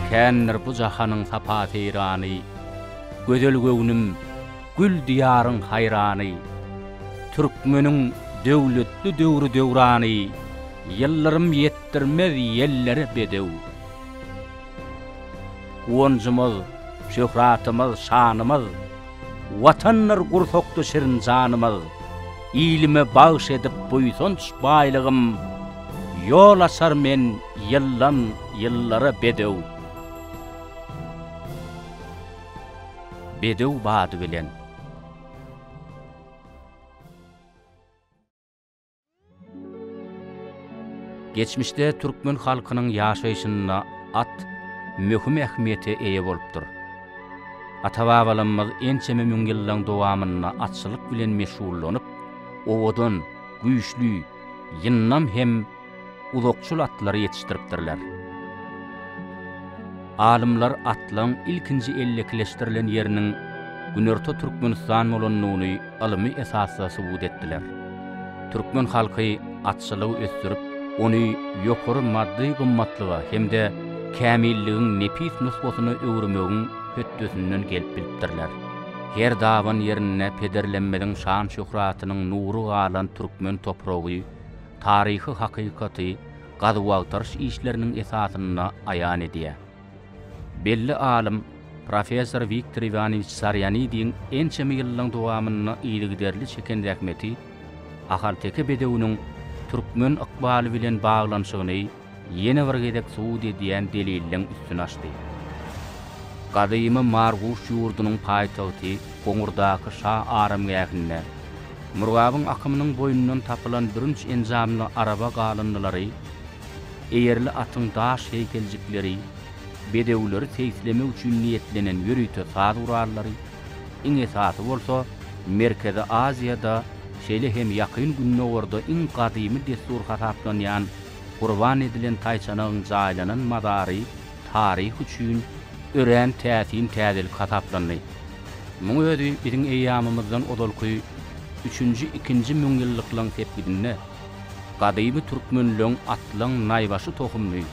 känler bu jahanyň sapa teýrany, gözel göwnüm, gül diyarın hayrany, türkmeniň döwletli döwri döwrany, ýyllarym ýetdirmez ýellere bedew. Wonjymyz, şöhratymyz, şanymyz, watanlar gursokdy şirin janymyz, ilime bağış edip buýsunç baýlygym, yol açar men ýyllan ýyllara bedew. Bedew bady bilen. Geçmişde türkmen halkynyň ýaşaýyşyna at möhüm ähmiýete eýe bolupdyr. Ata-babalarymyz ençeme müň ýyllyň dowamyna atçylyk bilen meşgullanyp, owadan güýçlü, ýynnam hem uzakçul atlary ýetişdiripdirler. Alimler atlaň ilkinji ellekileşdirilen ýeriniň Günerto Türkmenistan bolanlygyny alymy esasda subut etdiler. Türkmen halky atçylygy ösdürip, ony ýokary maddi gymmatlyga hemde kämilligiň nepis nusbatyna öwürmegiň hötdesinden gelip bilipdirler. Her dawan ýerine pederlenmeliň şan şöhratynyň nuru galan türkmen topragy, taryhy hakykaty, gazywagytarş işleriniň esasyna aýan edýär. Belli alim Profesor Viktor Ivanovich Saryanidiň ençeme ýyllyň dowamyna ýylygiderli çeken rahmeti, ahal-teke bedewiniň türkmen ykbaly bilen baglanşygyny ýene bir gedek suwud edýän delilleň üstüne açdy. Gadymy Marguş ýurdunyň paýtagty Goňurdaky Şa Aramgähine, Murgabyň akymynyň boýundan tapylan birinç enjamly araba galynlary, eýerli atyň daş heýkeljikleri, bedewleri teýsleme üçin niýetlenen ýürüýte saz urallary, iň esasy bolsa Merkezi Aziýada şeýle hem ýakyn günne orada iň gadymy destur hasaplanýan Gurban edilen taýçanyň jaýlanan madary taryh üçin ören täsin täzelik hasaplandy. Muňa özi biziň eýamymyzdan odalky 3-2 müň ýyllyklaryň tepkidinde gadymy türkmenliň atlaň naýbaşy tohumly,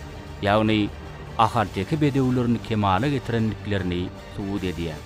ýagny ahal-teke bedewlerini kemale getirenliklerini subut edýär.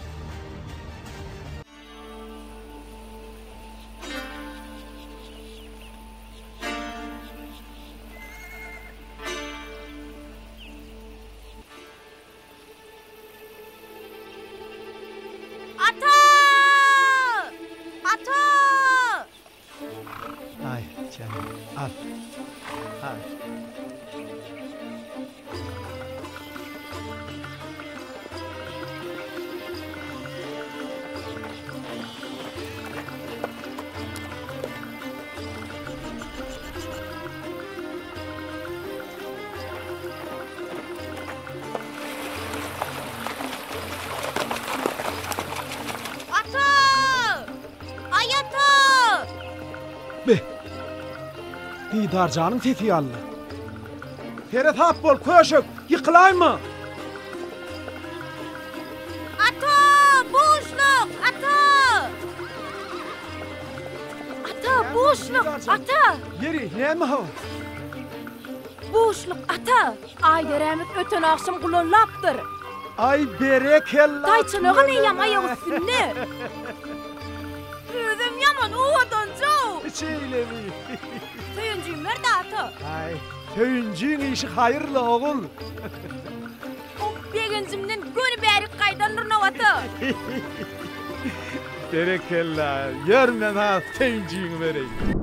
Didarcanın sesi allı. Ferhat hap bol, köşük, yıkılayma. Ata, boşluk, ata. Ata, boşluk, ata. Yeri, ne mi hava? Boşluk, ata. Ayderemiz öten akşam kullanlaptır. Ay berekella. Tayçınığın iyam ayağı üstünde. Özüm yaman ovadan çoğu. İçeyle mi? Söyüncüğüm nerede ata? Ay, söyüncüğün işi hayırlı oğul. O begencimden gönü bärik kaydanırın ata. Berekella, yermen ha söyüncüğünü vereyim.